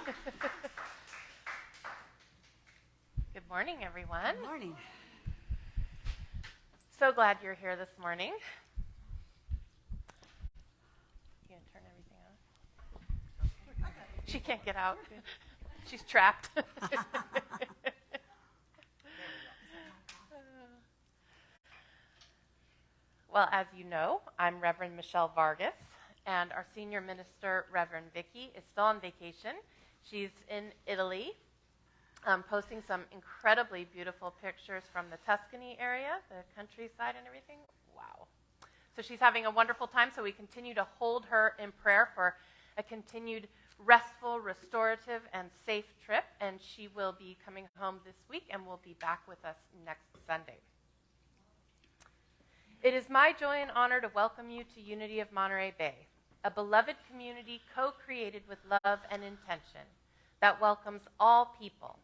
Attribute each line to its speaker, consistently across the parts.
Speaker 1: Good morning, everyone.
Speaker 2: Good morning.
Speaker 1: So glad you're here this morning. You gonna turn everything on? She can't get out. She's trapped. Well, as you know, I'm Reverend Michelle Vargas, and our senior minister, Reverend Vicky, is still on vacation. She's in Italy, posting some incredibly beautiful pictures from the Tuscany area, the countryside and everything. Wow. So she's having a wonderful time, so we continue to hold her in prayer for a continued restful, restorative, and safe trip, and she will be coming home this week and will be back with us next Sunday. It is my joy and honor to welcome you to Unity of Monterey Bay, a beloved community co-created with love and intention that welcomes all people,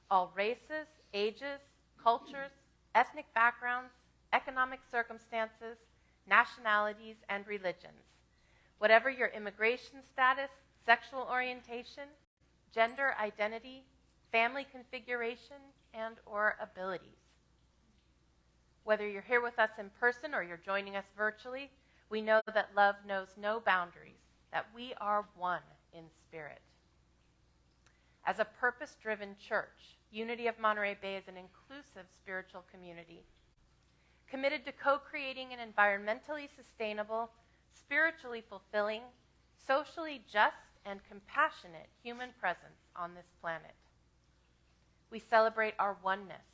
Speaker 1: all races, ages, cultures, ethnic backgrounds, economic circumstances, nationalities, and religions. Whatever your immigration status, sexual orientation, gender identity, family configuration, and or abilities. Whether you're here with us in person or you're joining us virtually, we know that love knows no boundaries, that we are one in spirit. As a purpose-driven church, Unity of Monterey Bay is an inclusive spiritual community, committed to co-creating an environmentally sustainable, spiritually fulfilling, socially just, and compassionate human presence on this planet. We celebrate our oneness,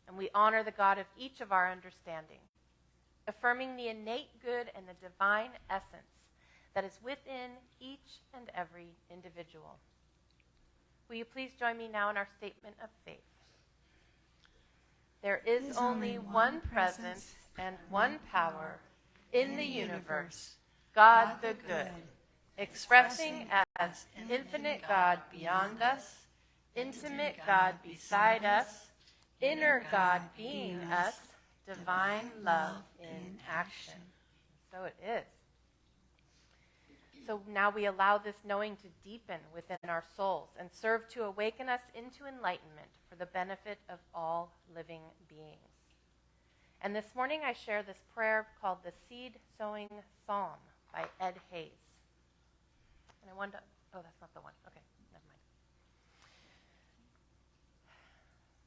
Speaker 1: and we honor the God of each of our understanding, affirming the innate good and the divine essence that is within each and every individual. Will you please join me now in our statement of faith? There is only one presence and one power in the universe, God the good, expressing as infinite God beyond us, intimate God beside us, inner God being us, divine love in action. So it is. So now we allow this knowing to deepen within our souls and serve to awaken us into enlightenment for the benefit of all living beings. And this morning I share this prayer called the Seed Sowing Psalm by Ed Hayes. And I wonder, oh, that's not the one. Okay, never mind.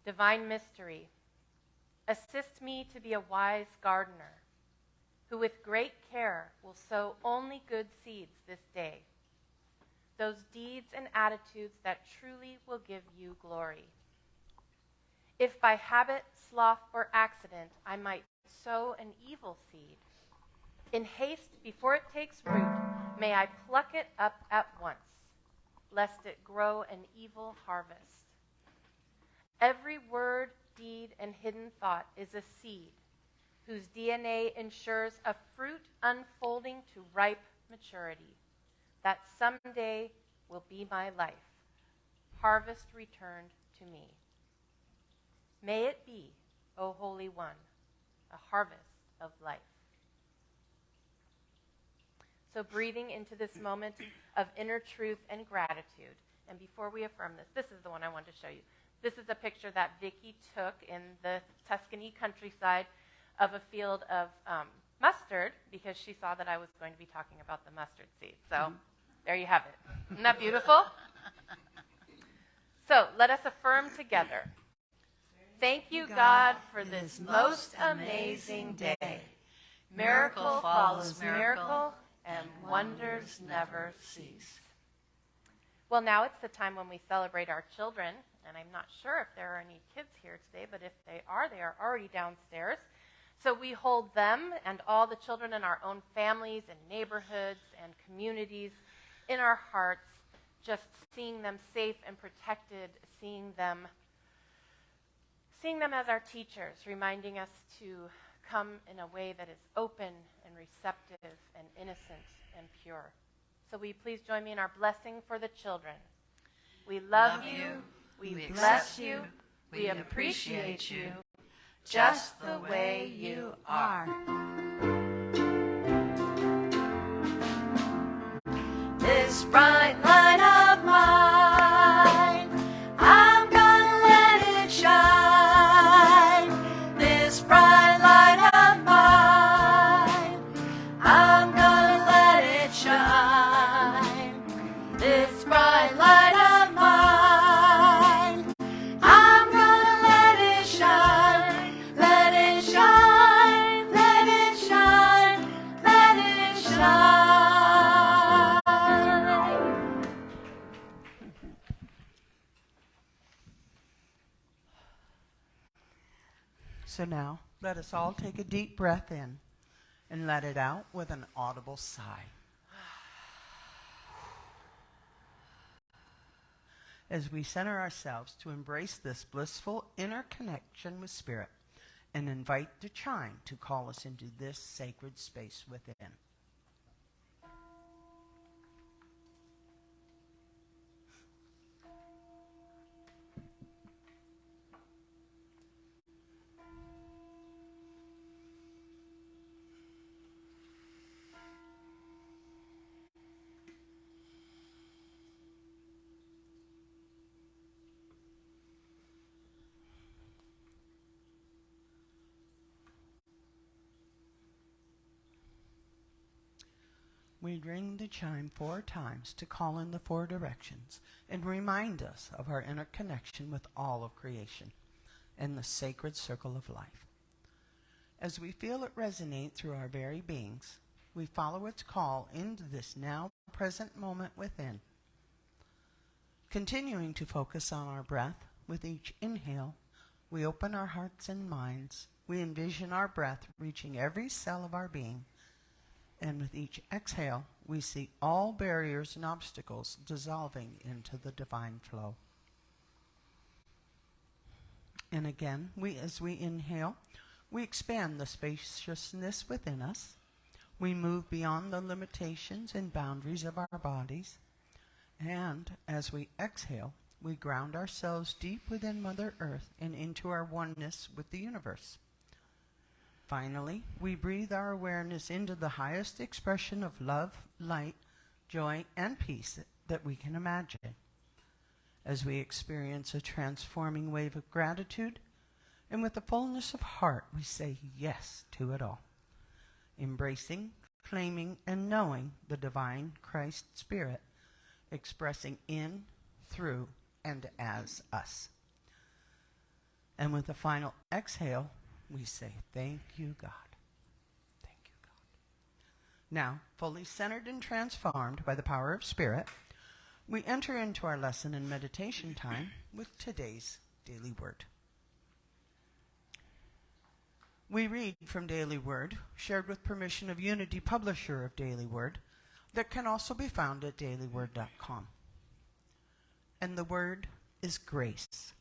Speaker 1: Divine mystery, assist me to be a wise gardener who with great care will sow only good seeds this day, those deeds and attitudes that truly will give you glory. If by habit, sloth, or accident I might sow an evil seed, in haste before it takes root, may I pluck it up at once, lest it grow an evil harvest. Every word, deed, and hidden thought is a seed whose DNA ensures a fruit unfolding to ripe maturity that someday will be my life, harvest returned to me. May it be, O Holy One, a harvest of life. So breathing into this moment of inner truth and gratitude, and before we affirm this is the one I want to show you. This is a picture that Vicky took in the Tuscany countryside of a field of mustard because she saw that I was going to be talking about the mustard seed. So there you have it. Isn't that beautiful? So let us affirm together. Thank you, God, for this most amazing day. Miracle follows miracle, and wonders never cease. Well, now it's the time when we celebrate our children, and I'm not sure if there are any kids here today, but if they are already downstairs. So we hold them and all the children in our own families and neighborhoods and communities in our hearts, just seeing them safe and protected, seeing them as our teachers, reminding us to come in a way that is open and receptive and innocent and pure. So will you please join me in our blessing for the children? We love you, we bless you, we appreciate you, just the way you are. This bright light of mine
Speaker 2: So now, let us all take a deep breath in and let it out with an audible sigh. As we center ourselves to embrace this blissful inner connection with Spirit and invite the chime to call us into this sacred space within. We ring the chime 4 times to call in the 4 directions and remind us of our inner connection with all of creation and the sacred circle of life. As we feel it resonate through our very beings, we follow its call into this now present moment within. Continuing to focus on our breath, with each inhale, we open our hearts and minds. We envision our breath reaching every cell of our being. And with each exhale, we see all barriers and obstacles dissolving into the divine flow. And again, as we inhale, we expand the spaciousness within us. We move beyond the limitations and boundaries of our bodies. And as we exhale, we ground ourselves deep within Mother Earth and into our oneness with the universe. Finally, we breathe our awareness into the highest expression of love, light, joy, and peace that we can imagine. As we experience a transforming wave of gratitude, and with the fullness of heart, we say yes to it all, embracing, claiming, and knowing the divine Christ Spirit, expressing in, through, and as us. And with the final exhale, we say, thank you, God. Thank you, God. Now, fully centered and transformed by the power of Spirit, we enter into our lesson and meditation time with today's Daily Word. We read from Daily Word, shared with permission of Unity, publisher of Daily Word, that can also be found at dailyword.com. And the word is grace.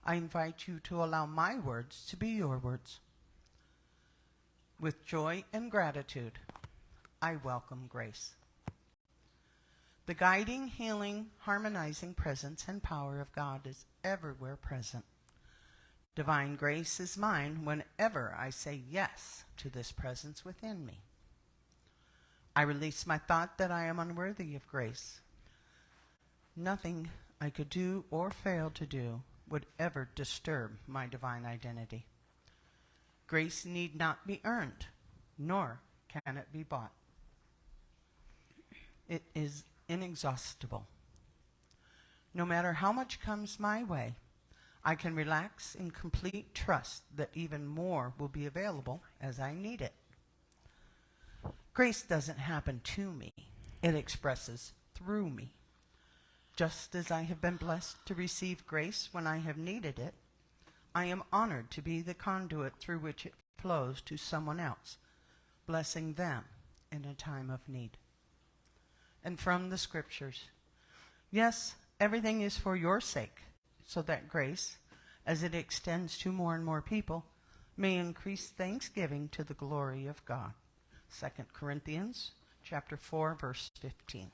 Speaker 2: I invite you to allow my words to be your words. With joy and gratitude, I welcome grace. The guiding, healing, harmonizing presence and power of God is everywhere present. Divine grace is mine whenever I say yes to this presence within me. I release my thought that I am unworthy of grace. Nothing I could do or fail to do would ever disturb my divine identity. Grace need not be earned, nor can it be bought. It is inexhaustible. No matter how much comes my way, I can relax in complete trust that even more will be available as I need it. Grace doesn't happen to me. It expresses through me. Just as I have been blessed to receive grace when I have needed it, I am honored to be the conduit through which it flows to someone else, blessing them in a time of need. And from the scriptures, yes, everything is for your sake, so that grace, as it extends to more and more people, may increase thanksgiving to the glory of God. 2 Corinthians chapter 4, verse 15.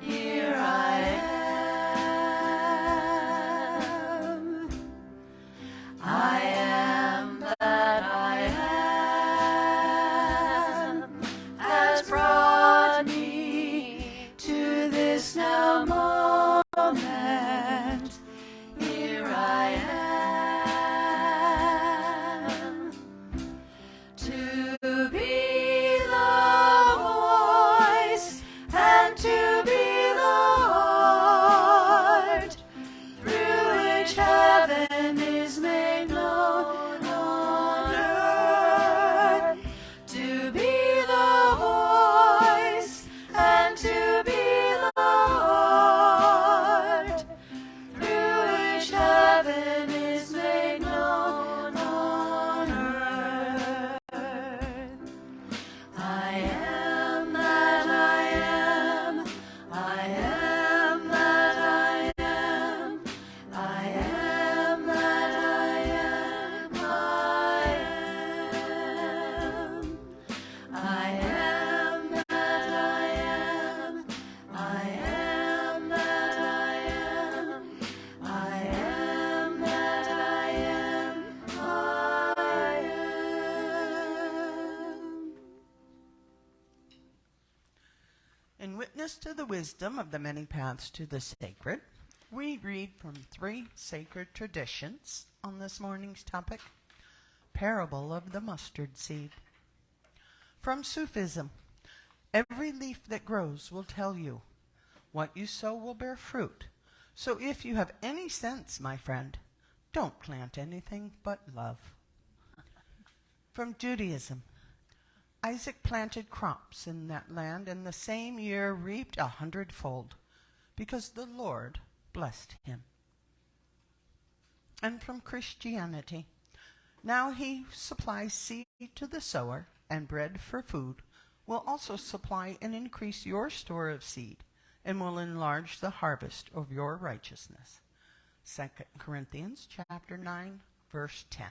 Speaker 3: Here I am.
Speaker 2: us to the wisdom of the many paths to the sacred, we read from 3 sacred traditions on this morning's topic. Parable of the mustard seed. From Sufism, every leaf that grows will tell you. What you sow will bear fruit. So if you have any sense, my friend, don't plant anything but love. From Judaism, Isaac planted crops in that land and the same year reaped 100-fold because the Lord blessed him. And from Christianity, now he supplies seed to the sower and bread for food, will also supply and increase your store of seed and will enlarge the harvest of your righteousness. 2 Corinthians chapter 9, verse 10.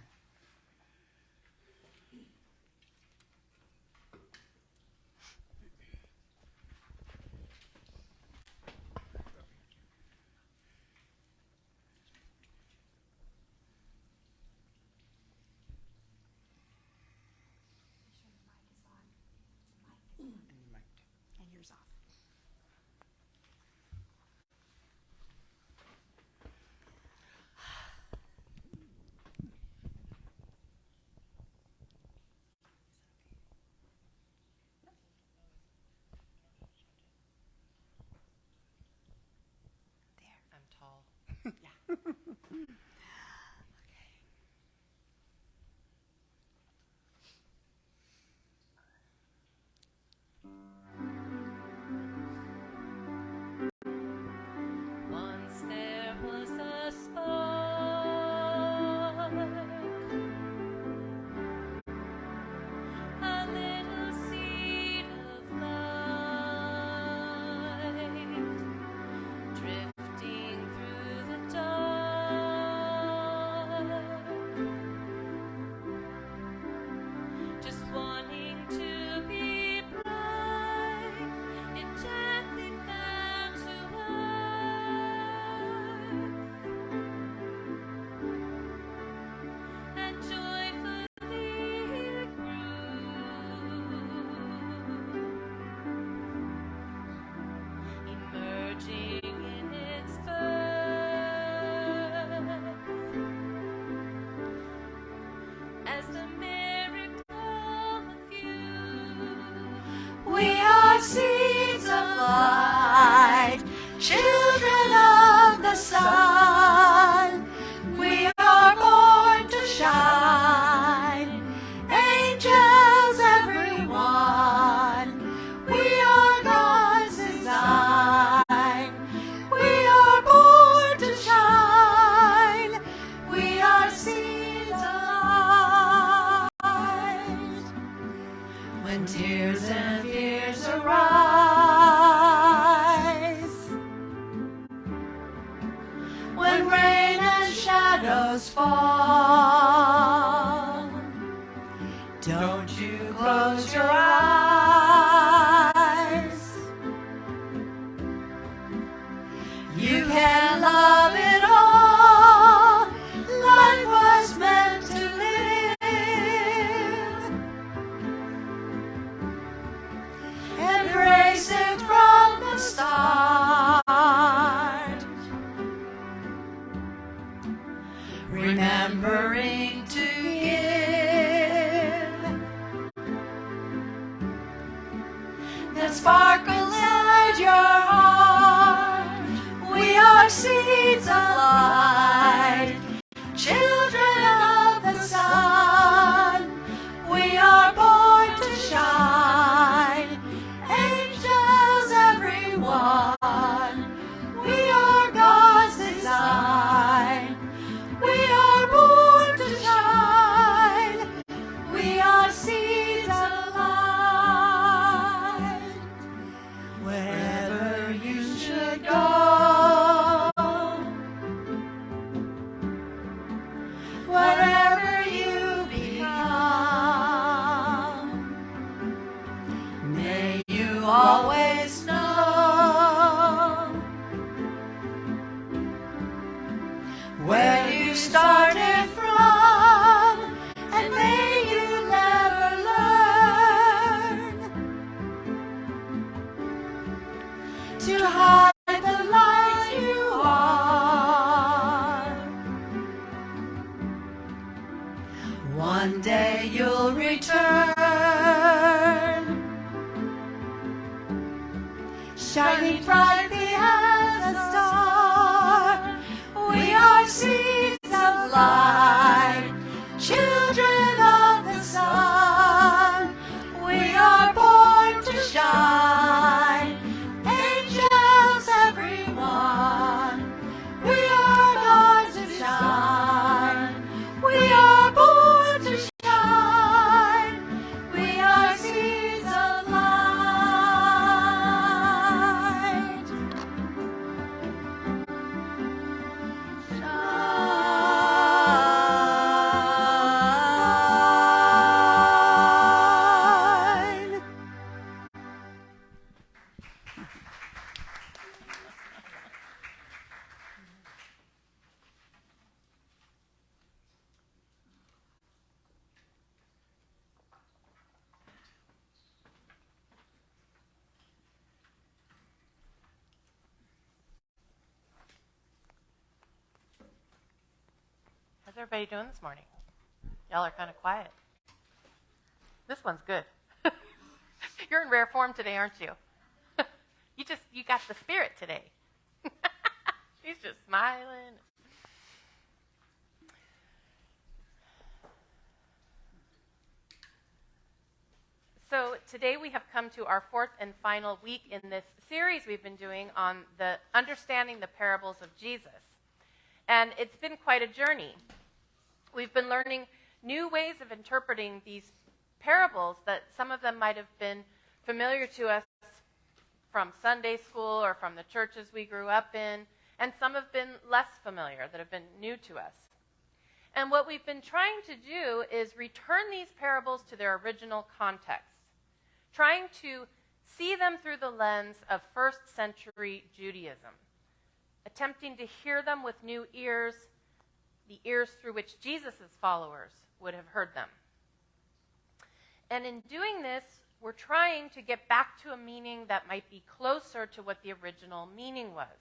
Speaker 3: And yours off. There.
Speaker 1: I'm tall.
Speaker 3: Yeah. Okay.
Speaker 1: Once there was a spark, a little seed of light, drifting through the dark, just wanting to be bright. It gently fell to earth and joyfully grew, emerging in its birth as the miracle of you.
Speaker 3: We are seeds of light, children of the sun. We are born to shine, angels everyone. We are God's design. We are born to shine. We are seeds of light. When tears and fears arise, when rain and shadows fall, don't you close your eyes. You can love it all. Life was meant to live. Embrace it from the start, remembering to give that sparkle inside your heart. We are seeds of light, children of the sun. We are born to shine, angels everyone. We are God's design. We are born to shine. We are seeds of light. Wherever you should go, One day you'll return, shining brightly as a star. We are seeds of light, children of the sun. We are born to shine, angels everyone. We are born to shine. We are born to shine. We are seeds of light. Shine.
Speaker 1: How's everybody doing this morning? Y'all are kind of quiet. This one's good. You're in rare form today, aren't you? You got the spirit today. She's just smiling. So today we have come to our fourth and final week in this series we've been doing on the understanding the parables of Jesus. And it's been quite a journey. We've been learning new ways of interpreting these parables that some of them might have been familiar to us from Sunday school or from the churches we grew up in, and some have been less familiar, that have been new to us. And what we've been trying to do is return these parables to their original context, trying to see them through the lens of first century Judaism, attempting to hear them with new ears, the ears through which Jesus' followers would have heard them. And in doing this, we're trying to get back to a meaning that might be closer to what the original meaning was,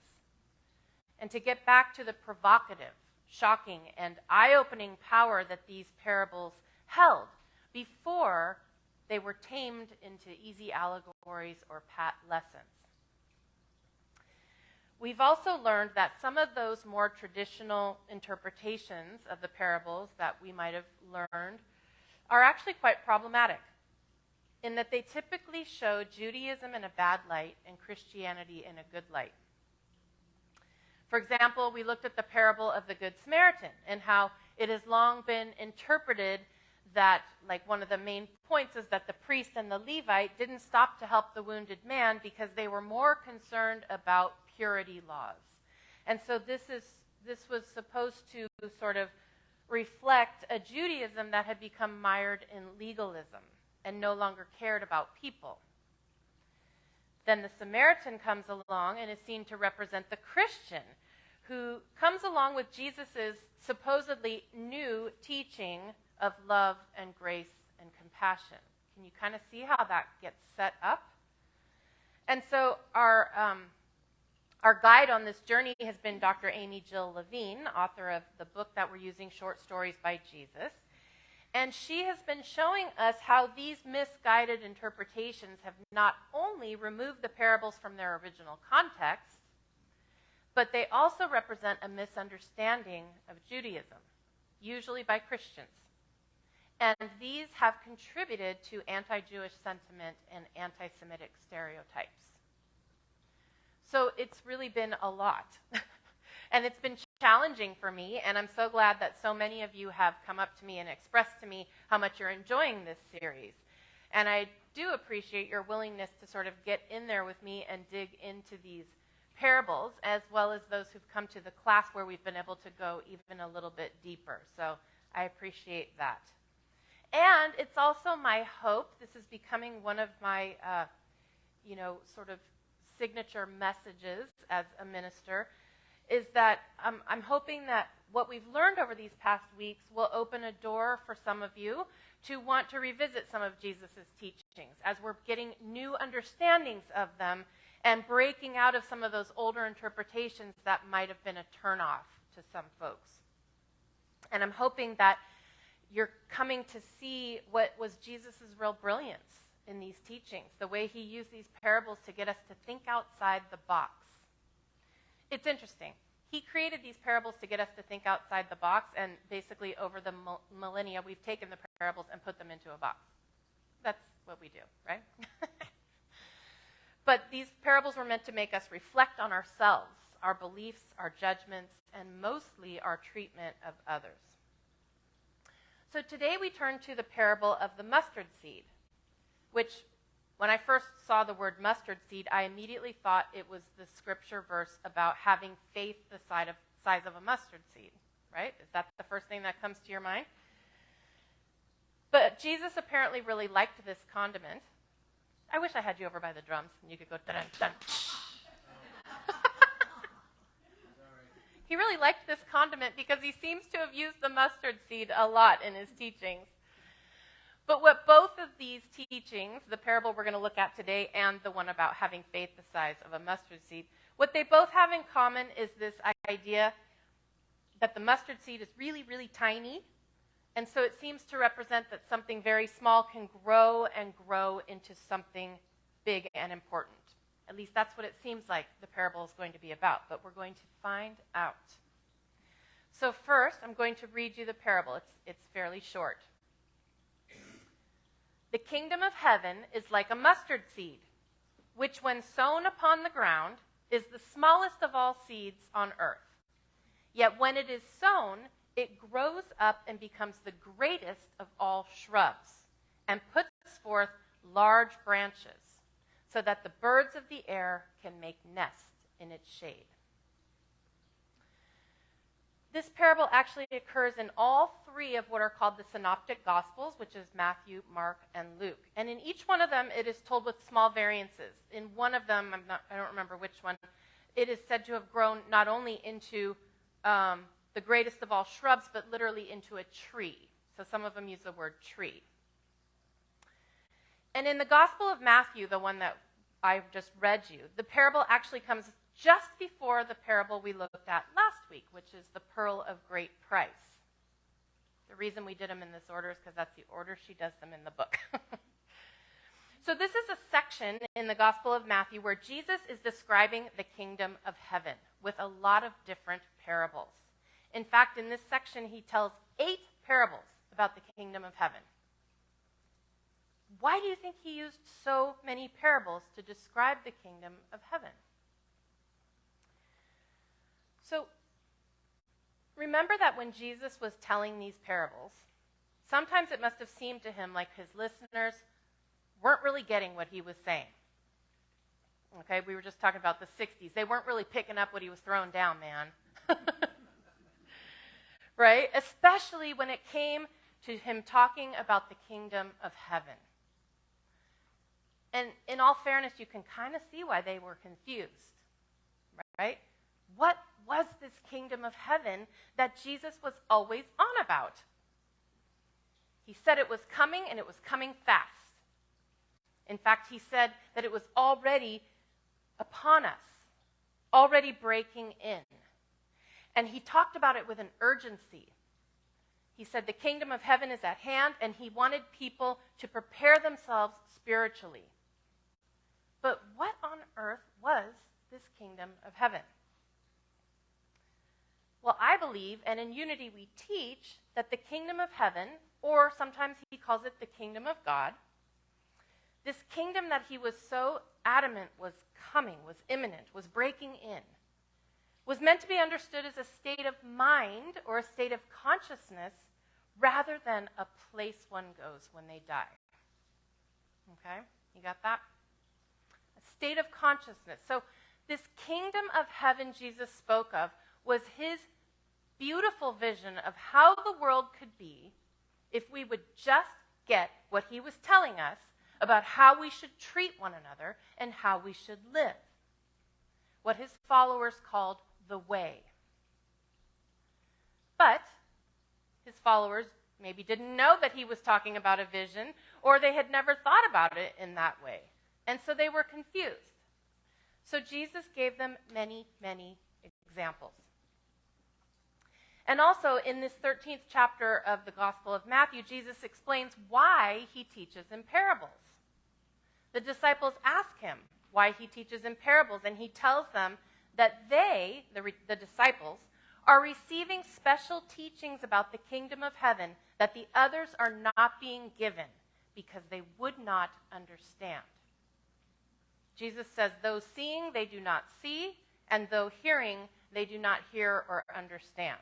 Speaker 1: and to get back to the provocative, shocking, and eye-opening power that these parables held before they were tamed into easy allegories or pat lessons. We've also learned that some of those more traditional interpretations of the parables that we might have learned are actually quite problematic, in that they typically show Judaism in a bad light and Christianity in a good light. For example, we looked at the parable of the Good Samaritan and how it has long been interpreted that, like, one of the main points is that the priest and the Levite didn't stop to help the wounded man because they were more concerned about purity laws. And so this was supposed to sort of reflect a Judaism that had become mired in legalism and no longer cared about people. Then the Samaritan comes along and is seen to represent the Christian, who comes along with Jesus' supposedly new teaching of love and grace and compassion. Can you kind of see how that gets set up? And so our guide on this journey has been Dr. Amy Jill Levine, author of the book that we're using, Short Stories by Jesus. And she has been showing us how these misguided interpretations have not only removed the parables from their original context, but they also represent a misunderstanding of Judaism, usually by Christians. And these have contributed to anti-Jewish sentiment and anti-Semitic stereotypes. So it's really been a lot. And it's been challenging for me, and I'm so glad that so many of you have come up to me and expressed to me how much you're enjoying this series. And I do appreciate your willingness to sort of get in there with me and dig into these parables, as well as those who've come to the class where we've been able to go even a little bit deeper. So I appreciate that. And it's also my hope, this is becoming one of my, sort of signature messages as a minister, is that I'm hoping that what we've learned over these past weeks will open a door for some of you to want to revisit some of Jesus' teachings as we're getting new understandings of them and breaking out of some of those older interpretations that might have been a turnoff to some folks. And I'm hoping that you're coming to see what was Jesus' real brilliance in these teachings, the way he used these parables to get us to think outside the box. It's interesting. He created these parables to get us to think outside the box, and basically over the millennia, we've taken the parables and put them into a box. That's what we do, right? But these parables were meant to make us reflect on ourselves, our beliefs, our judgments, and mostly our treatment of others. So today we turn to the parable of the mustard seed, which when I first saw the word mustard seed, I immediately thought it was the scripture verse about having faith the size of a mustard seed, right? Is that the first thing that comes to your mind? But Jesus apparently really liked this condiment. I wish I had you over by the drums and you could go dun dun. He really liked this condiment because he seems to have used the mustard seed a lot in his teachings. But what both of these teachings, the parable we're going to look at today and the one about having faith the size of a mustard seed, what they both have in common is this idea that the mustard seed is really, really tiny. And so it seems to represent that something very small can grow and grow into something big and important. At least that's what it seems like the parable is going to be about, but we're going to find out. So first, I'm going to read you the parable. It's fairly short. The kingdom of heaven is like a mustard seed, which when sown upon the ground is the smallest of all seeds on earth. Yet when it is sown, it grows up and becomes the greatest of all shrubs and puts forth large branches so that the birds of the air can make nests in its shade. This parable actually occurs in all three of what are called the synoptic gospels, which is Matthew, Mark, and Luke. And in each one of them, it is told with small variances. In one of them, I don't remember which one, it is said to have grown not only into the greatest of all shrubs, but literally into a tree. So some of them use the word tree. And in the Gospel of Matthew, the one that I just read you, the parable actually comes just before the parable we looked at last week, which is the pearl of great price. The reason we did them in this order is because that's the order she does them in the book. So this is a section in the Gospel of Matthew where Jesus is describing the kingdom of heaven with a lot of different parables. In fact, in this section, he tells 8 parables about the kingdom of heaven. Why do you think he used so many parables to describe the kingdom of heaven? So, remember that when Jesus was telling these parables, sometimes it must have seemed to him like his listeners weren't really getting what he was saying. Okay, we were just talking about the 60s. They weren't really picking up what he was throwing down, man. Right? Especially when it came to him talking about the kingdom of heaven. And in all fairness, you can kind of see why they were confused. Right? What was this kingdom of heaven that Jesus was always on about? He said it was coming, and it was coming fast. In fact, he said that it was already upon us, already breaking in. And he talked about it with an urgency. He said the kingdom of heaven is at hand, and he wanted people to prepare themselves spiritually. But what on earth was this kingdom of heaven? Well, I believe, and in Unity we teach, that the kingdom of heaven, or sometimes he calls it the kingdom of God, this kingdom that he was so adamant was coming, was imminent, was breaking in, was meant to be understood as a state of mind or a state of consciousness rather than a place one goes when they die. Okay? You got that? A state of consciousness. So this kingdom of heaven Jesus spoke of was his beautiful vision of how the world could be if we would just get what he was telling us about how we should treat one another and how we should live. What his followers called the way. But his followers maybe didn't know that he was talking about a vision, or they had never thought about it in that way. And so they were confused. So Jesus gave them many, many examples. And also, in this 13th chapter of the Gospel of Matthew, Jesus explains why he teaches in parables. The disciples ask him why he teaches in parables, and he tells them that they, the disciples, are receiving special teachings about the kingdom of heaven that the others are not being given because they would not understand. Jesus says, though seeing, they do not see, and though hearing, they do not hear or understand.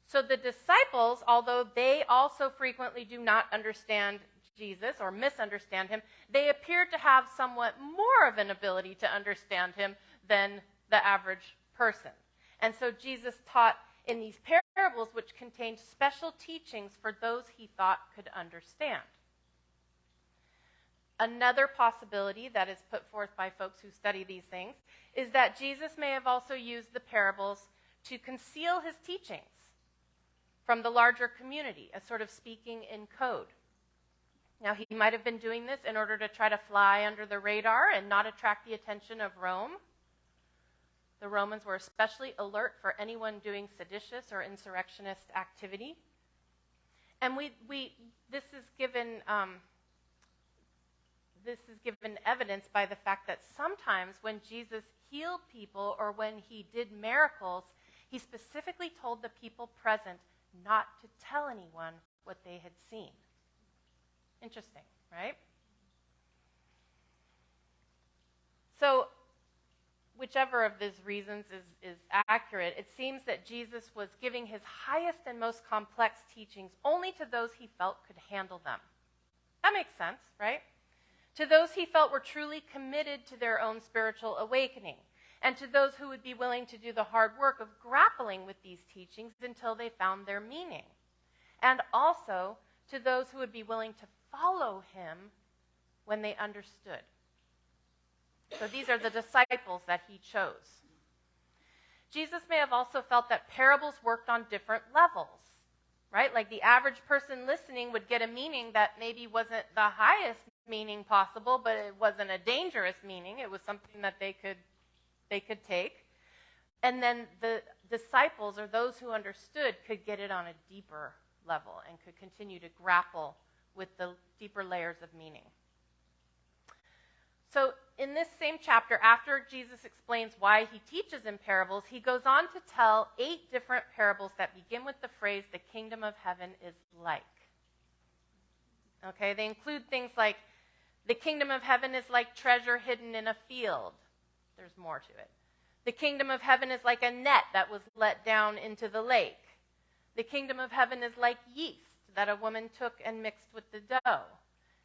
Speaker 1: So the disciples, although they also frequently do not understand Jesus or misunderstand him, they appear to have somewhat more of an ability to understand him than the average person. And so Jesus taught in these parables, which contained special teachings for those he thought could understand. Another possibility that is put forth by folks who study these things is that Jesus may have also used the parables to conceal his teachings from the larger community, as sort of speaking in code. Now, he might have been doing this in order to try to fly under the radar and not attract the attention of Rome. The Romans were especially alert for anyone doing seditious or insurrectionist activity. And this is given evidence by the fact that sometimes when Jesus healed people or when he did miracles, he specifically told the people present not to tell anyone what they had seen. Interesting, right? So, whichever of these reasons is accurate, it seems that Jesus was giving his highest and most complex teachings only to those he felt could handle them. That makes sense, right? To those he felt were truly committed to their own spiritual awakening, and to those who would be willing to do the hard work of grappling with these teachings until they found their meaning, and also to those who would be willing to follow him when they understood. So these are the disciples that he chose. Jesus may have also felt that parables worked on different levels, right? Like the average person listening would get a meaning that maybe wasn't the highest meaning possible, but it wasn't a dangerous meaning. It was something that they could take. And then the disciples, or those who understood, could get it on a deeper level and could continue to grapple with the deeper layers of meaning. So in this same chapter, after Jesus explains why he teaches in parables, he goes on to tell 8 different parables that begin with the phrase, the kingdom of heaven is like. Okay, they include things like, the kingdom of heaven is like treasure hidden in a field. There's more to it. The kingdom of heaven is like a net that was let down into the lake. The kingdom of heaven is like yeast that a woman took and mixed with the dough.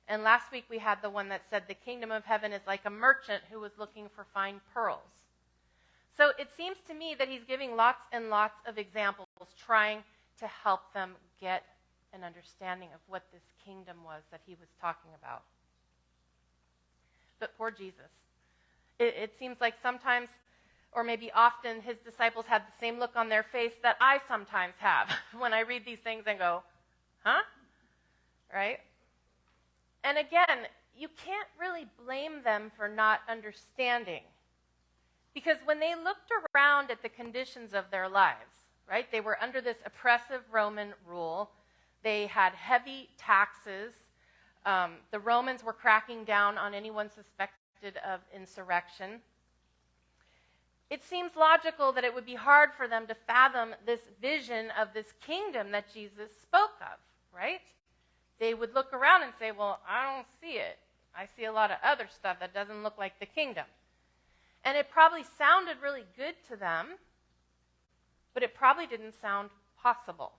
Speaker 1: And last week we had the one that said the kingdom of heaven is like a merchant who was looking for fine pearls. So it seems to me that he's giving lots and lots of examples, trying to help them get an understanding of what this kingdom was that he was talking about. But poor Jesus. It seems like sometimes, or maybe often, his disciples had the same look on their face that I sometimes have when I read these things and go, huh? Right? And again, you can't really blame them for not understanding. Because when they looked around at the conditions of their lives, right, they were under this oppressive Roman rule. They had heavy taxes. The Romans were cracking down on anyone suspected of insurrection. It seems logical that it would be hard for them to fathom this vision of this kingdom that Jesus spoke of, right? They would look around and say, well, I don't see it. I see a lot of other stuff that doesn't look like the kingdom. And it probably sounded really good to them, but it probably didn't sound possible.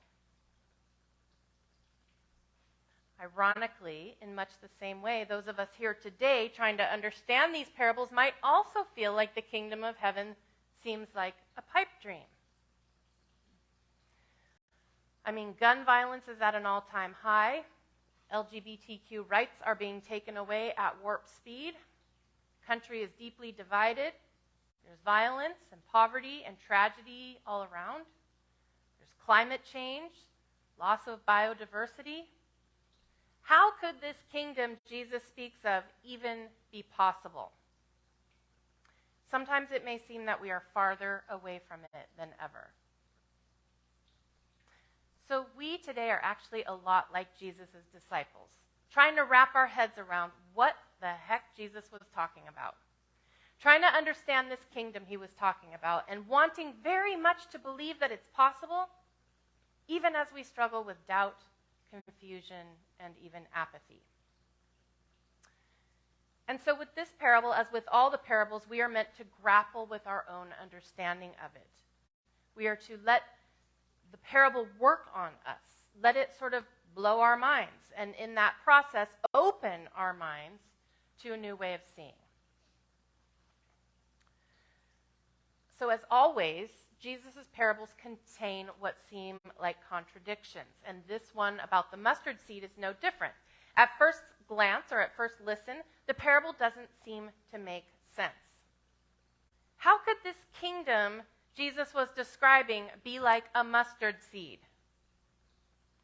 Speaker 1: Ironically, in much the same way, those of us here today trying to understand these parables might also feel like the kingdom of heaven seems like a pipe dream. I mean, gun violence is at an all-time high. LGBTQ rights are being taken away at warp speed. Country is deeply divided. There's violence and poverty and tragedy all around. There's climate change, loss of biodiversity. How could this kingdom Jesus speaks of even be possible? Sometimes it may seem that we are farther away from it than ever. so we today are actually a lot like Jesus' disciples, trying to wrap our heads around what the heck Jesus was talking about. Trying to understand this kingdom he was talking about and wanting very much to believe that it's possible, even as we struggle with doubt, confusion, and even apathy. And so with this parable, as with all the parables, we are meant to grapple with our own understanding of it. We are to let the parable work on us, let it sort of blow our minds, and in that process, open our minds to a new way of seeing. So as always, Jesus' parables contain what seem like contradictions, and this one about the mustard seed is no different. At first glance, or at first listen, the parable doesn't seem to make sense. How could this kingdom Jesus was describing be like a mustard seed?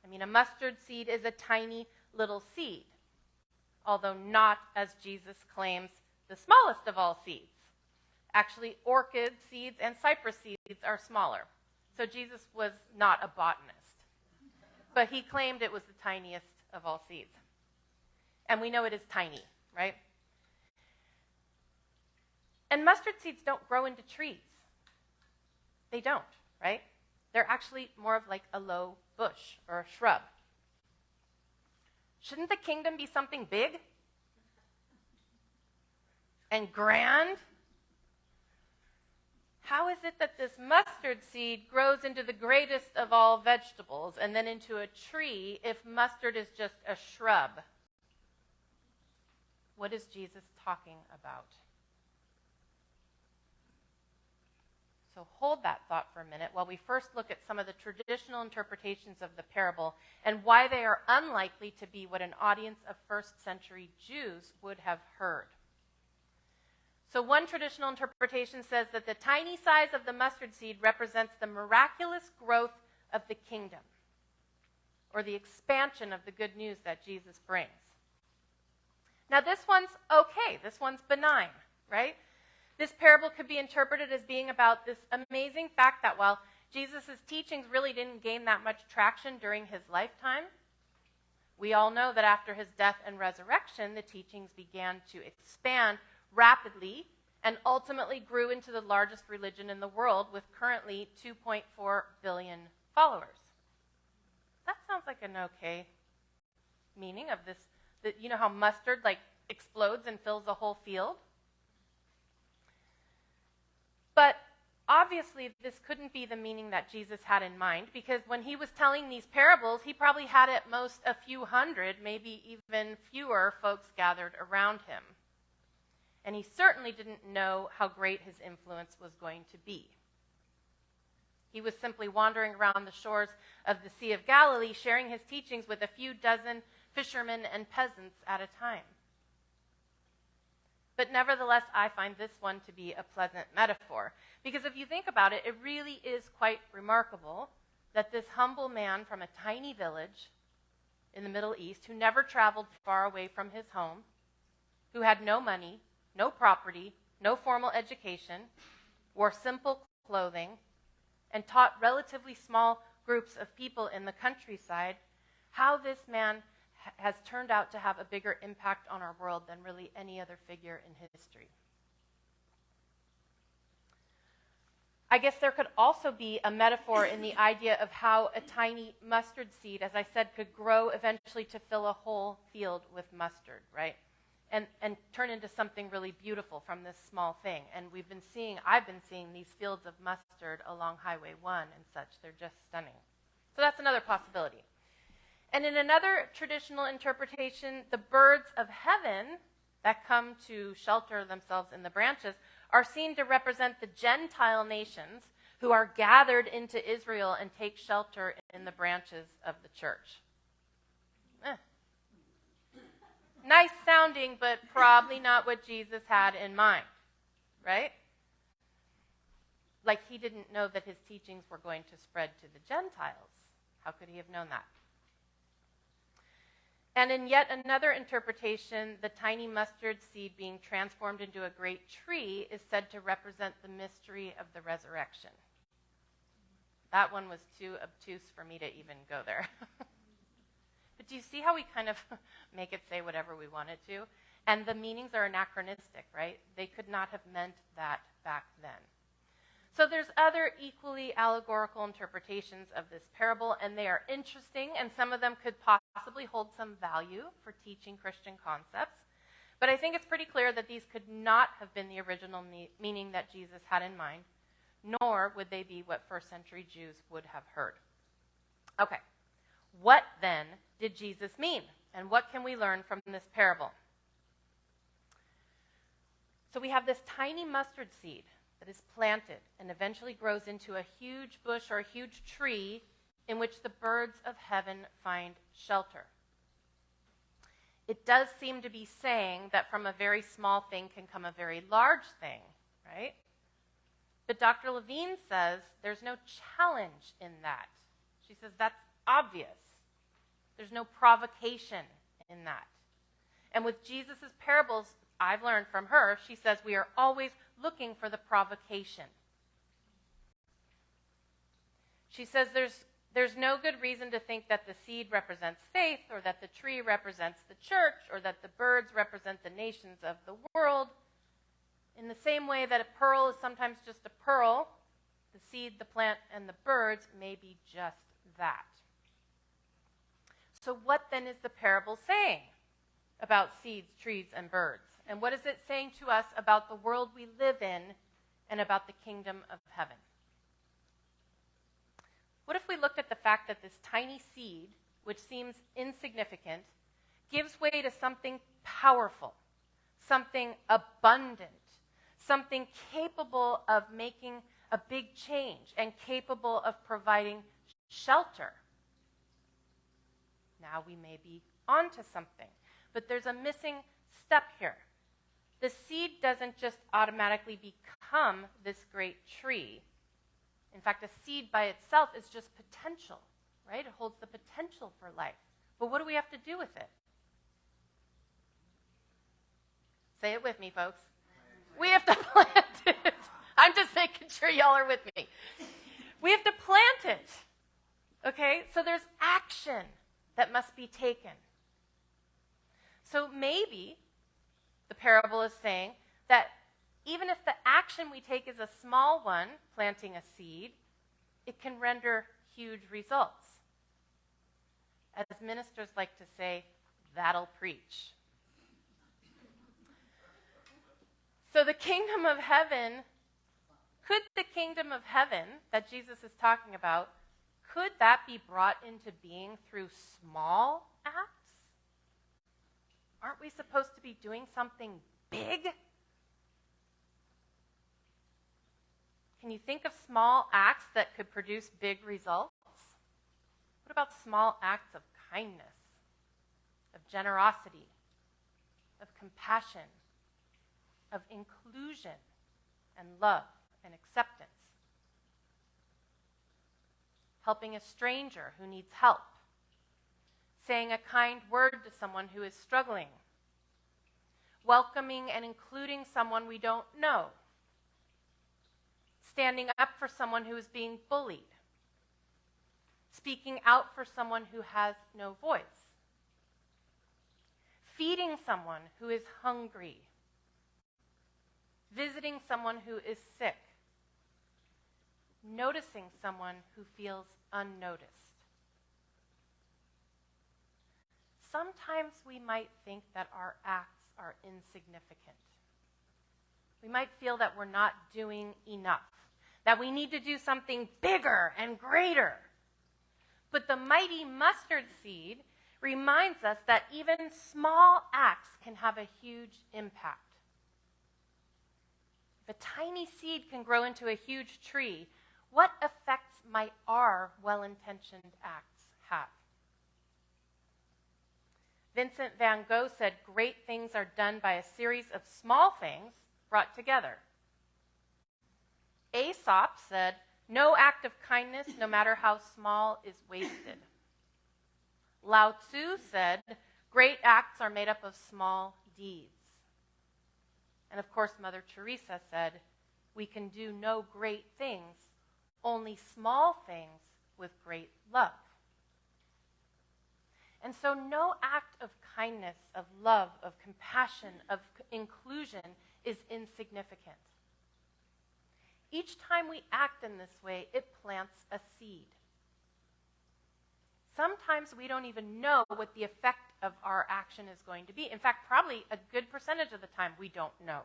Speaker 1: I mean, a mustard seed is a tiny little seed, although not, as Jesus claims, the smallest of all seeds. Actually, orchid seeds and cypress seeds are smaller. So Jesus was not a botanist, but he claimed it was the tiniest of all seeds. And we know it is tiny, right? And mustard seeds don't grow into trees. They don't, right? They're actually more of like a low bush or a shrub. Shouldn't the kingdom be something big and grand? How is it that this mustard seed grows into the greatest of all vegetables and then into a tree if mustard is just a shrub? What is Jesus talking about? So hold that thought for a minute while we first look at some of the traditional interpretations of the parable and why they are unlikely to be what an audience of first century Jews would have heard. So one traditional interpretation says that the tiny size of the mustard seed represents the miraculous growth of the kingdom, or the expansion of the good news that Jesus brings. Now this one's okay, this one's benign, right? This parable could be interpreted as being about this amazing fact that while Jesus' teachings really didn't gain that much traction during his lifetime, we all know that after his death and resurrection, the teachings began to expand rapidly and ultimately grew into the largest religion in the world with currently 2.4 billion followers. That sounds like an okay meaning of this. You know how mustard like explodes and fills the whole field? But obviously this couldn't be the meaning that Jesus had in mind, because when he was telling these parables, he probably had at most a few hundred, maybe even fewer folks gathered around him. And he certainly didn't know how great his influence was going to be. He was simply wandering around the shores of the Sea of Galilee, sharing his teachings with a few dozen fishermen and peasants at a time. But nevertheless, I find this one to be a pleasant metaphor, because if you think about it, it really is quite remarkable that this humble man from a tiny village in the Middle East, who never traveled far away from his home, who had no money, no property, no formal education, wore simple clothing, and taught relatively small groups of people in the countryside, how this man has turned out to have a bigger impact on our world than really any other figure in history. I guess there could also be a metaphor in the idea of how a tiny mustard seed, as I said, could grow eventually to fill a whole field with mustard, right? And turn into something really beautiful from this small thing. And I've been seeing these fields of mustard along Highway 1 and such. They're just stunning. So that's another possibility. And in another traditional interpretation, the birds of heaven that come to shelter themselves in the branches are seen to represent the Gentile nations who are gathered into Israel and take shelter in the branches of the church. Nice sounding, but probably not what Jesus had in mind, right? Like he didn't know that his teachings were going to spread to the Gentiles. How could he have known that? And in yet another interpretation, the tiny mustard seed being transformed into a great tree is said to represent the mystery of the resurrection. That one was too obtuse for me to even go there. But do you see how we kind of make it say whatever we want it to? And the meanings are anachronistic, right? They could not have meant that back then. So there's other equally allegorical interpretations of this parable, and they are interesting, and some of them could possibly hold some value for teaching Christian concepts. But I think it's pretty clear that these could not have been the original meaning that Jesus had in mind, nor would they be what first century Jews would have heard. Okay, what then did Jesus mean? And what can we learn from this parable? So we have this tiny mustard seed that is planted and eventually grows into a huge bush or a huge tree in which the birds of heaven find shelter. It does seem to be saying that from a very small thing can come a very large thing, right? But Dr. Levine says there's no challenge in that. She says that's obvious. There's no provocation in that. And with Jesus' parables, I've learned from her, she says we are always looking for the provocation. She says there's no good reason to think that the seed represents faith, or that the tree represents the church, or that the birds represent the nations of the world. In the same way that a pearl is sometimes just a pearl, the seed, the plant, and the birds may be just that. So what then is the parable saying about seeds, trees, and birds? And what is it saying to us about the world we live in and about the kingdom of heaven? What if we looked at the fact that this tiny seed, which seems insignificant, gives way to something powerful, something abundant, something capable of making a big change and capable of providing shelter? Now we may be onto something, but there's a missing step here. The seed doesn't just automatically become this great tree. In fact, a seed by itself is just potential, right? It holds the potential for life. But what do we have to do with it? Say it with me, folks. We have to plant it. I'm just making sure y'all are with me. We have to plant it. Okay? So there's action that must be taken. So maybe the parable is saying that even if the action we take is a small one, planting a seed, it can render huge results. As ministers like to say, that'll preach. So the kingdom of heaven, could the kingdom of heaven that Jesus is talking about, could that be brought into being through small acts? Aren't we supposed to be doing something big? Can you think of small acts that could produce big results? What about small acts of kindness, of generosity, of compassion, of inclusion and love and acceptance? Helping a stranger who needs help. Saying a kind word to someone who is struggling. Welcoming and including someone we don't know. Standing up for someone who is being bullied. Speaking out for someone who has no voice. Feeding someone who is hungry. Visiting someone who is sick. Noticing someone who feels unnoticed. Sometimes we might think that our acts are insignificant. We might feel that we're not doing enough, that we need to do something bigger and greater. But the mighty mustard seed reminds us that even small acts can have a huge impact. If a tiny seed can grow into a huge tree, what effects might our well-intentioned acts have? Vincent van Gogh said, "Great things are done by a series of small things brought together." Aesop said, "No act of kindness, no matter how small, is wasted." Lao Tzu said, "Great acts are made up of small deeds." And of course, Mother Teresa said, "We can do no great things only small things with great love. And so no act of kindness, of love, of compassion, of inclusion is insignificant. Each time we act in this way, it plants a seed. Sometimes we don't even know what the effect of our action is going to be. In fact, probably a good percentage of the time we don't know.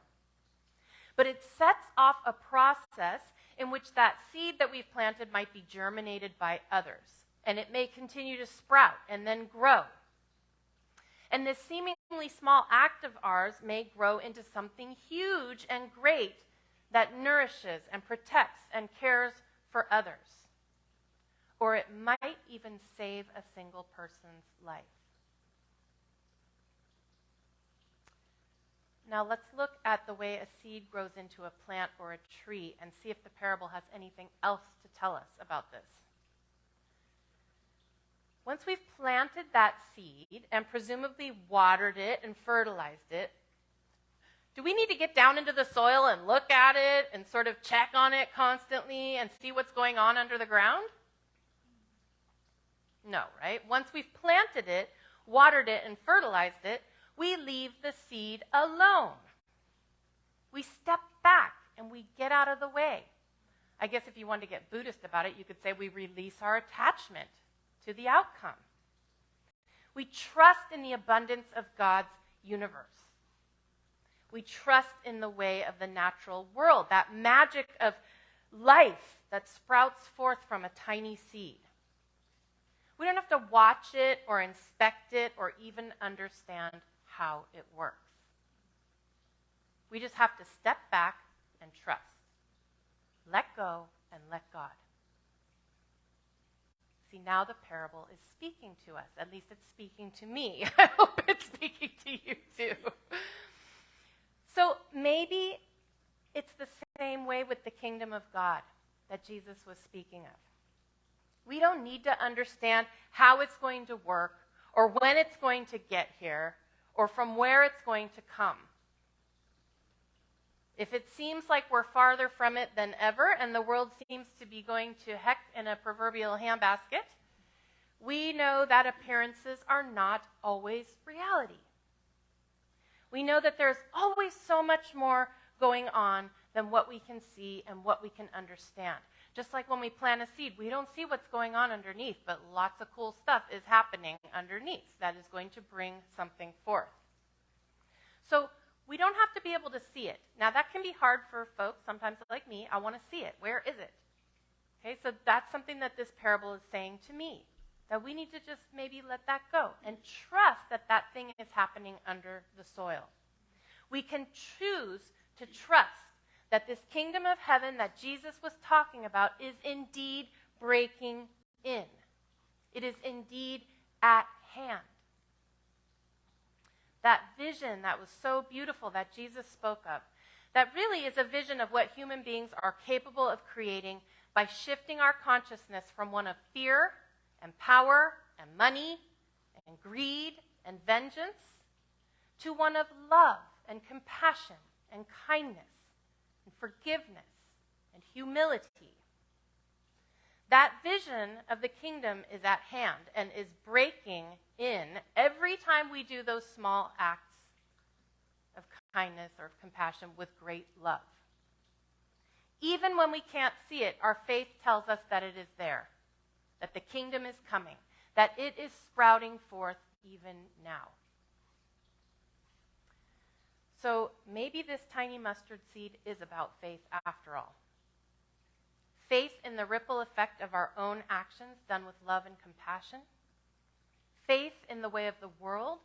Speaker 1: But it sets off a process in which that seed that we've planted might be germinated by others. And it may continue to sprout and then grow. And this seemingly small act of ours may grow into something huge and great that nourishes and protects and cares for others. Or it might even save a single person's life. Now let's look at the way a seed grows into a plant or a tree and see if the parable has anything else to tell us about this. Once we've planted that seed and presumably watered it and fertilized it, do we need to get down into the soil and look at it and sort of check on it constantly and see what's going on under the ground? No, right? Once we've planted it, watered it, and fertilized it, we leave the seed alone. We step back and we get out of the way. I guess if you wanted to get Buddhist about it, you could say we release our attachment to the outcome. We trust in the abundance of God's universe. We trust in the way of the natural world, that magic of life that sprouts forth from a tiny seed. We don't have to watch it or inspect it or even understand how it works. We just have to step back and trust. Let go and let God. See, now the parable is speaking to us. At least it's speaking to me. I hope it's speaking to you too. So maybe it's the same way with the kingdom of God that Jesus was speaking of. We don't need to understand how it's going to work or when it's going to get here or from where it's going to come. If it seems like we're farther from it than ever and the world seems to be going to heck in a proverbial handbasket, we know that appearances are not always reality. We know that there's always so much more going on than what we can see and what we can understand. Just like when we plant a seed, we don't see what's going on underneath, but lots of cool stuff is happening underneath that is going to bring something forth. So we don't have to be able to see it. Now that can be hard for folks, sometimes like me. I want to see it. Where is it? Okay, so that's something that this parable is saying to me, that we need to just maybe let that go and trust that that thing is happening under the soil. We can choose to trust that this kingdom of heaven that Jesus was talking about is indeed breaking in. It is indeed at hand. That vision that was so beautiful that Jesus spoke of, that really is a vision of what human beings are capable of creating by shifting our consciousness from one of fear and power and money and greed and vengeance to one of love and compassion and kindness and forgiveness and humility. That vision of the kingdom is at hand and is breaking in every time we do those small acts of kindness or of compassion with great love. Even when we can't see it, our faith tells us that it is there, that the kingdom is coming, that it is sprouting forth even now. So maybe this tiny mustard seed is about faith after all. Faith in the ripple effect of our own actions done with love and compassion. Faith in the way of the world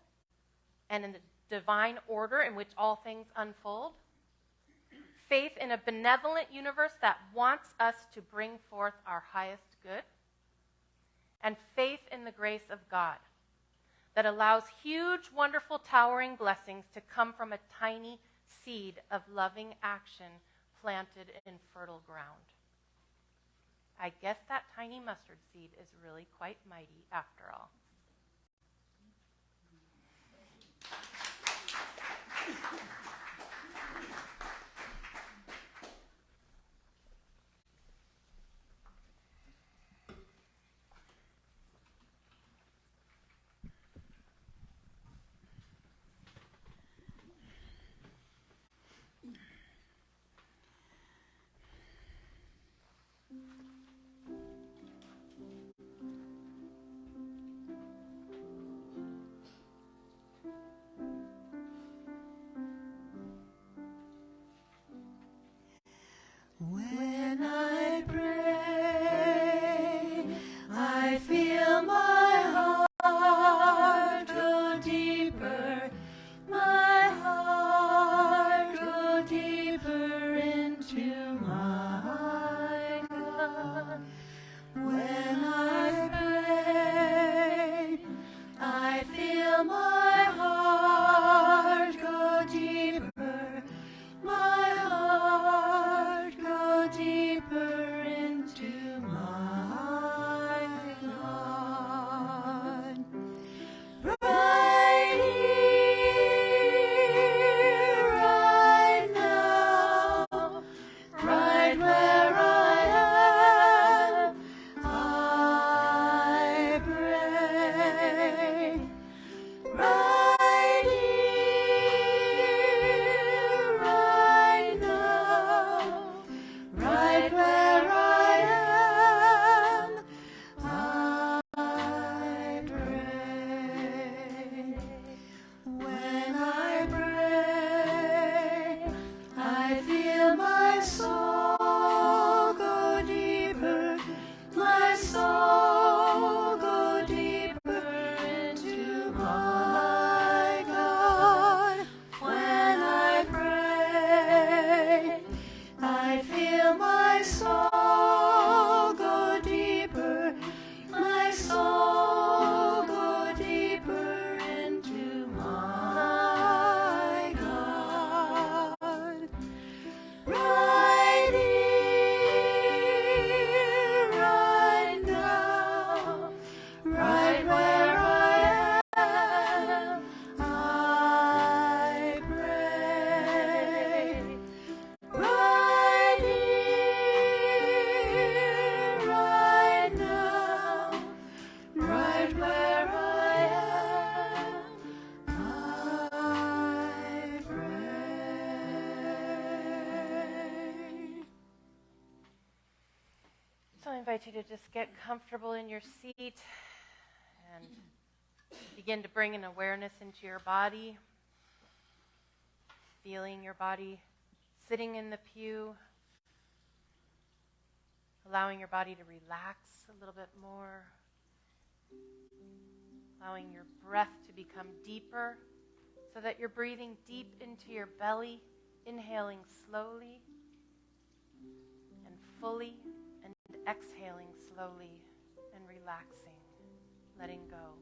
Speaker 1: and in the divine order in which all things unfold. Faith in a benevolent universe that wants us to bring forth our highest good. And faith in the grace of God that allows huge, wonderful, towering blessings to come from a tiny seed of loving action planted in fertile ground. I guess that tiny mustard seed is really quite mighty after all.
Speaker 3: right where I am, I pray.
Speaker 1: So I invite you to just get comfortable in your seat and begin to bring an awareness into your body, feeling your body sitting in the pew, allowing your body to relax a little bit more, allowing your breath to become deeper so that you're breathing deep into your belly, inhaling slowly and fully, and exhaling slowly and relaxing, letting go.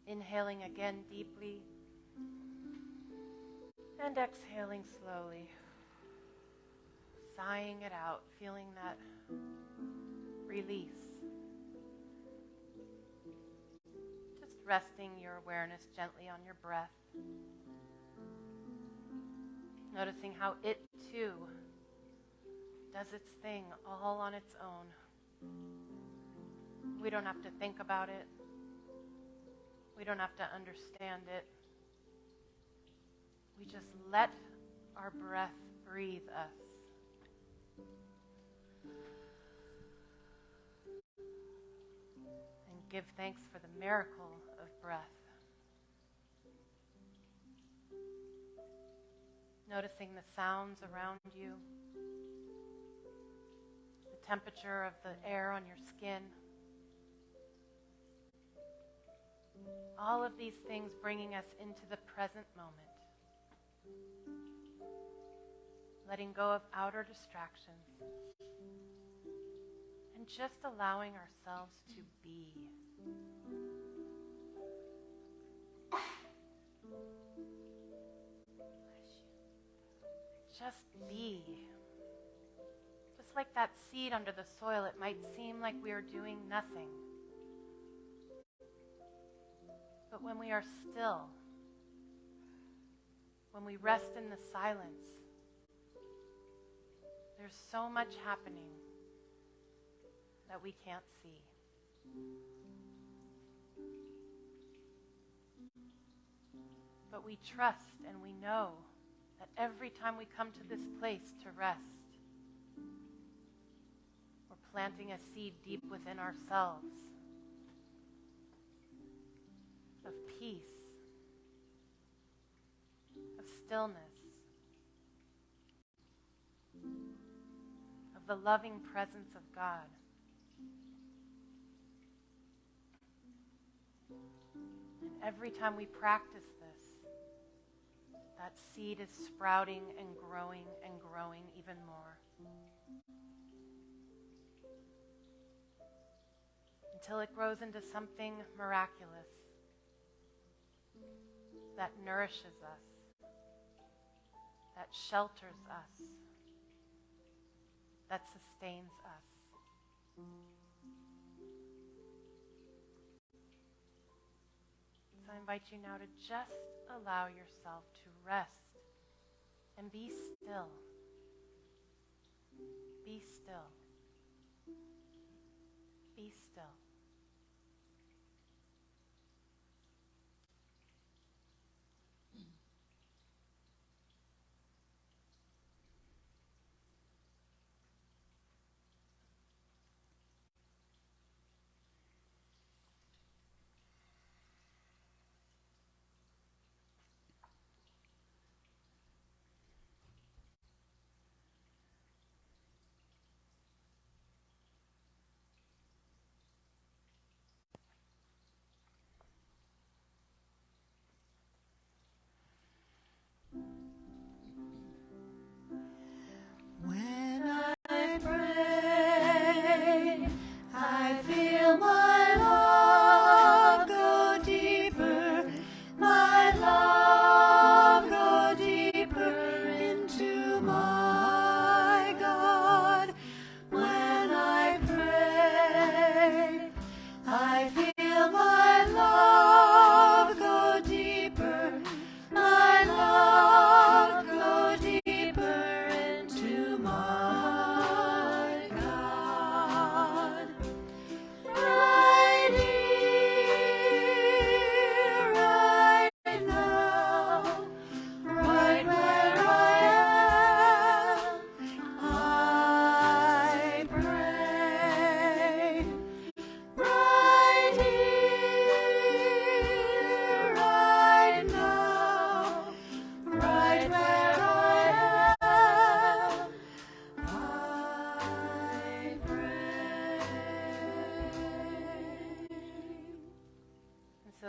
Speaker 1: Inhaling again deeply and exhaling slowly, sighing it out, feeling that release. Just resting your awareness gently on your breath. Noticing how it too does its thing all on its own. We don't have to think about it. We don't have to understand it. We just let our breath breathe us. And give thanks for the miracle of breath. Noticing the sounds around you, the temperature of the air on your skin. All of these things bringing us into the present moment. Letting go of outer distractions. And just allowing ourselves to be. Just be. Just like that seed under the soil, it might seem like we are doing nothing. But when we are still, when we rest in the silence, there's so much happening that we can't see. But we trust and we know that every time we come to this place to rest, we're planting a seed deep within ourselves of peace, of stillness, of the loving presence of God. And every time we practice this, that seed is sprouting and growing even more. Until it grows into something miraculous that nourishes us, that shelters us, that sustains us. So I invite you now to just allow yourself to rest and be still. Be still. Be still.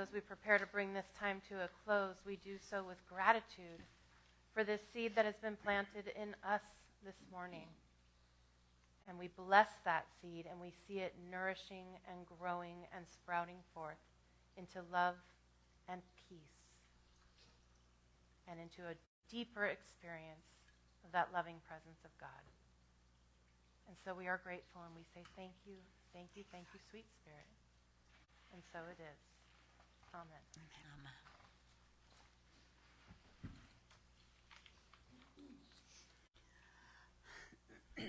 Speaker 1: as we prepare to bring this time to a close, we do so with gratitude for this seed that has been planted in us this morning. And we bless that seed, and we see it nourishing and growing and sprouting forth into love and peace and into a deeper experience of that loving presence of God. And so we are grateful, and we say thank you, sweet Spirit. And so it is. Amen.
Speaker 3: Amen.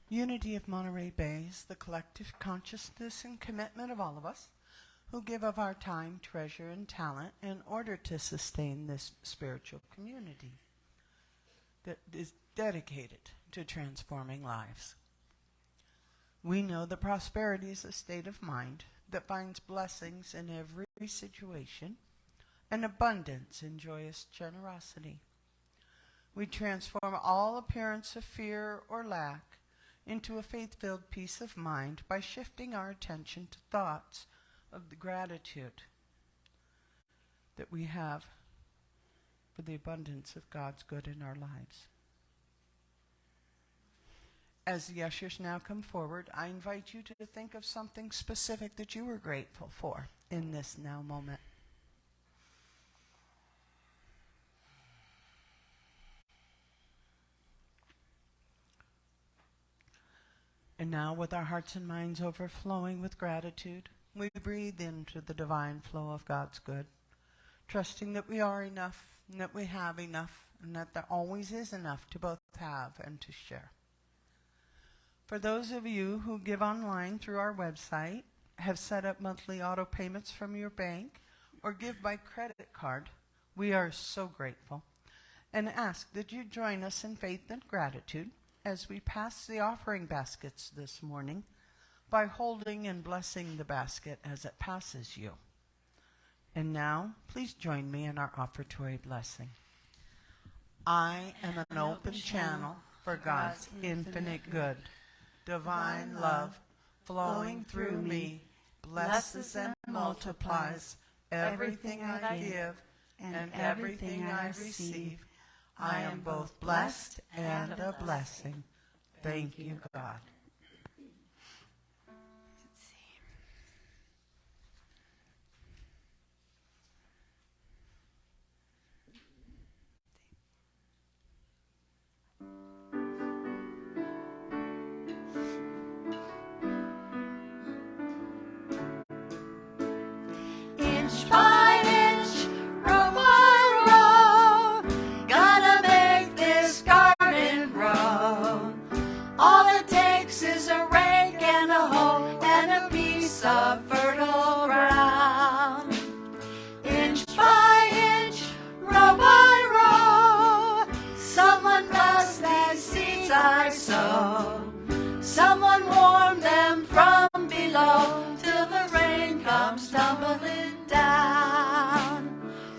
Speaker 2: Unity of Monterey Bay is the collective consciousness and commitment of all of us who give of our time, treasure, and talent in order to sustain this spiritual community that is dedicated to transforming lives. We know that prosperity is a state of mind that finds blessings in every situation and abundance in joyous generosity. We transform all appearance of fear or lack into a faith-filled peace of mind by shifting our attention to thoughts of the gratitude that we have for the abundance of God's good in our lives. As the ushers now come forward, I invite you to think of something specific that you were grateful for in this now moment. And now, with our hearts and minds overflowing with gratitude, we breathe into the divine flow of God's good, trusting that we are enough, and that we have enough, and that there always is enough to both have and to share. For those of you who give online through our website, have set up monthly auto payments from your bank, or give by credit card, we are so grateful, and ask that you join us in faith and gratitude as we pass the offering baskets this morning by holding and blessing the basket as it passes you. And now, please join me in our offertory blessing. I am an open channel for God's infinite good. Divine love flowing through me blesses and multiplies everything I give and everything I receive. I am both blessed and a blessing. Thank you, God.
Speaker 3: Let's see. Inch by inch, row by row, gonna make this garden grow. All it takes is a rake and a hoe and a piece of fertile ground. Inch by inch, row by row, someone bless these seeds I sow. Someone warm them from below till the rain comes tumbling down.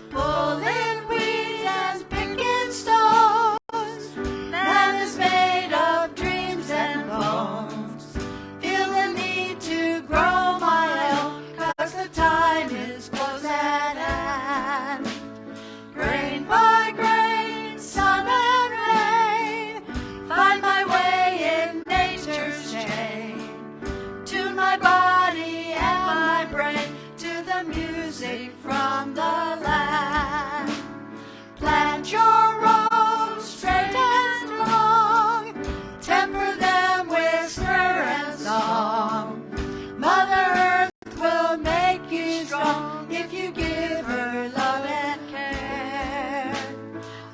Speaker 3: Pulling weeds and picking stones, man is made of dreams and bones. Feel the need to grow my own, 'cause the time is close at hand. Grain by grain, sun and rain, find my way in nature's chain. Tune my body and my brain to the music from the land. Plant your rows straight and long, temper them with stir and song. Mother Earth will make you strong if you give her love and care.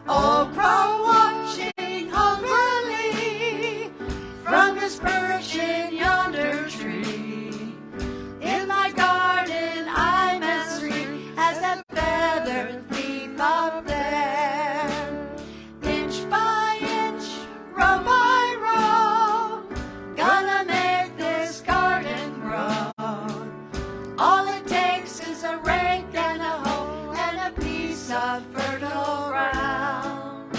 Speaker 3: Okra watching hungrily from his perch in yonder tree. In my garden I'm as free as that feathered leaf up there. Inch by inch, row by row, gonna make this garden grow. All it takes is a rake and a hoe and a piece of fertile ground.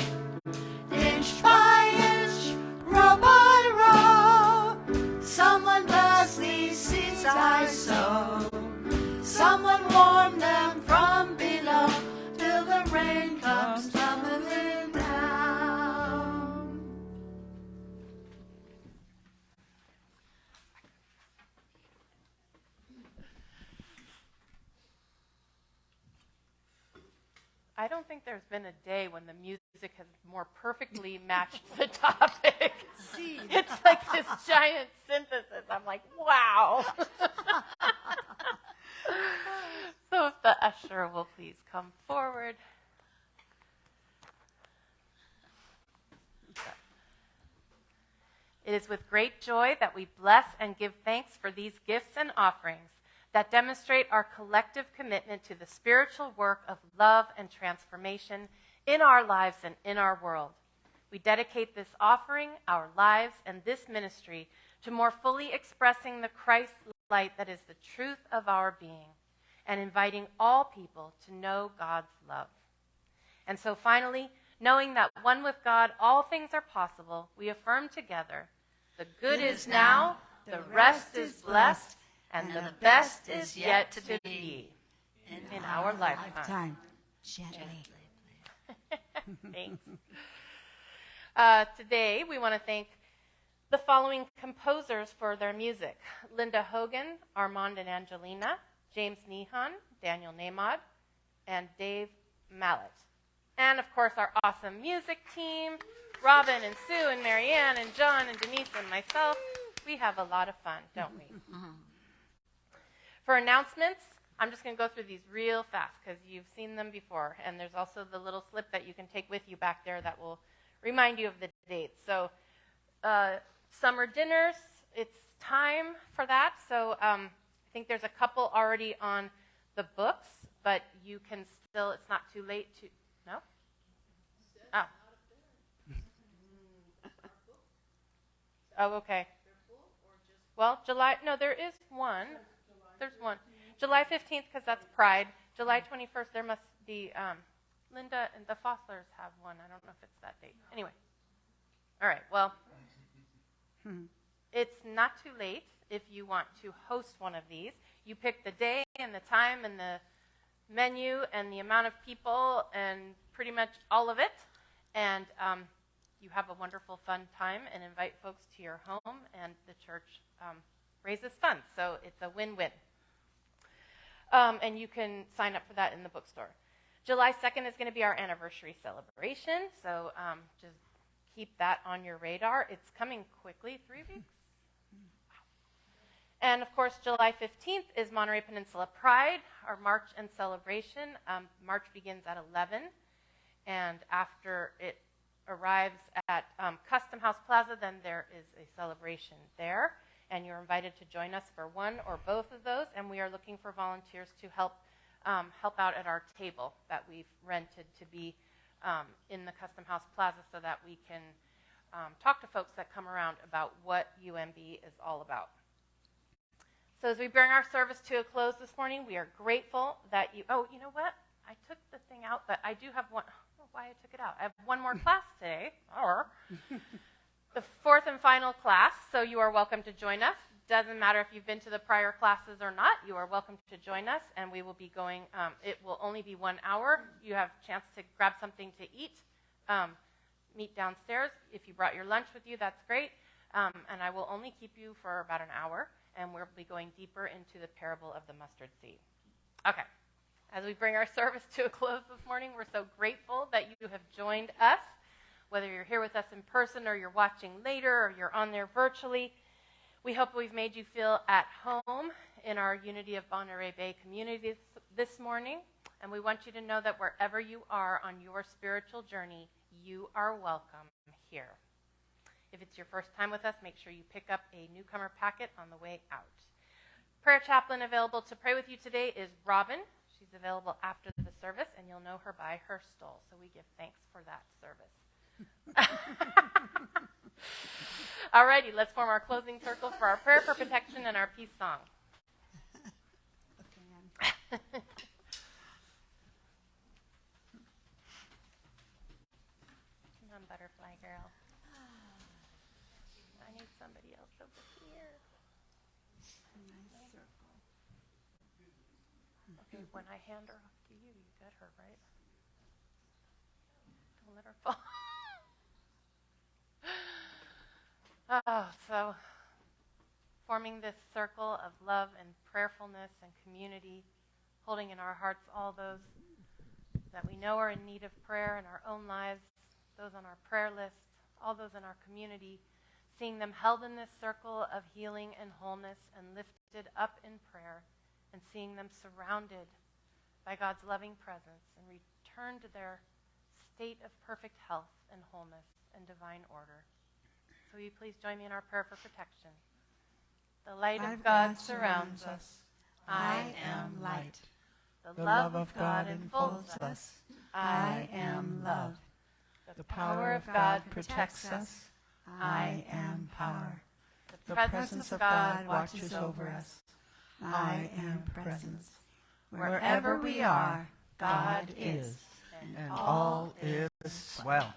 Speaker 3: Inch by inch, row by row, someone bless these seeds I sow. Someone warm them
Speaker 1: I don't think there's been a day when the music has more perfectly matched the topic. It's like this giant synthesis. I'm like, wow. So if the usher will please come forward. It is with great joy that we bless and give thanks for these gifts and offerings that demonstrate our collective commitment to the spiritual work of love and transformation in our lives and in our world. We dedicate this offering, our lives, and this ministry to more fully expressing the Christ light that is the truth of our being and inviting all people to know God's love. And so finally, knowing that one with God all things are possible, we affirm together, the good is now, the rest is blessed, and the best is yet to be in our lifetime.
Speaker 3: Gently.
Speaker 1: Thanks. Today, we want to thank the following composers for their music: Linda Hogan, Armand and Angelina, James Nehan, Daniel Namad, and Dave Mallet. And, of course, our awesome music team, Robin and Sue and Marianne and John and Denise and myself. We have a lot of fun, don't we? For announcements, I'm just going to go through these real fast because you've seen them before. And there's also the little slip that you can take with you back there that will remind you of the dates. So summer dinners, it's time for that. So I think there's a couple already on the books, but you can still, it's not too late to, no? Oh. Oh, okay. Well, there is one. There's one. July 15th, because that's Pride. July 21st, there must be, Linda and the Fosslers have one. I don't know if it's that date. Anyway. All right, well, it's not too late if you want to host one of these. You pick the day and the time and the menu and the amount of people and pretty much all of it. And you have a wonderful, fun time and invite folks to your home, and the church raises funds. So it's a win-win. And you can sign up for that in the bookstore. July 2nd is going to be our anniversary celebration, so just keep that on your radar. It's coming quickly, 3 weeks. And, of course, July 15th is Monterey Peninsula Pride, our march and celebration. March begins at 11, and after it arrives at Custom House Plaza, then there is a celebration there. And you're invited to join us for one or both of those. And we are looking for volunteers to help out at our table that we've rented to be in the Custom House Plaza so that we can talk to folks that come around about what UMB is all about. So as we bring our service to a close this morning, we are grateful that you... Oh, you know what? I took the thing out, but I do have one... I don't know why I took it out. I have one more class today, or... the fourth and final class, so you are welcome to join us. Doesn't matter if you've been to the prior classes or not, you are welcome to join us, and we will be going, it will only be 1 hour. You have a chance to grab something to eat, meet downstairs. If you brought your lunch with you, that's great, and I will only keep you for about an hour, and we'll be going deeper into the parable of the mustard seed. Okay, as we bring our service to a close this morning, we're so grateful that you have joined us. Whether you're here with us in person or you're watching later or you're on there virtually, we hope we've made you feel at home in our Unity of Monterey Bay community this morning. And we want you to know that wherever you are on your spiritual journey, you are welcome here. If it's your first time with us, make sure you pick up a newcomer packet on the way out. Prayer chaplain available to pray with you today is Robin. She's available after the service, and you'll know her by her stole. So we give thanks for that service. All righty, let's form our closing circle for our prayer for protection and our peace song. Come on, butterfly girl. I need somebody else over here.
Speaker 3: Nice circle.
Speaker 1: Okay, when I hand her off to you, you got her, right? Don't let her fall. Oh, so forming this circle of love and prayerfulness and community, holding in our hearts all those that we know are in need of prayer in our own lives, those on our prayer list, all those in our community, seeing them held in this circle of healing and wholeness and lifted up in prayer, and seeing them surrounded by God's loving presence and return to their state of perfect health and wholeness and divine order. So will you please join me in our prayer for protection? The light of God surrounds us. I am light. The love of God enfolds us. I am love. The power of God protects us. I am power. The presence of God watches over us. I am presence. Wherever we are, God is, and all is well.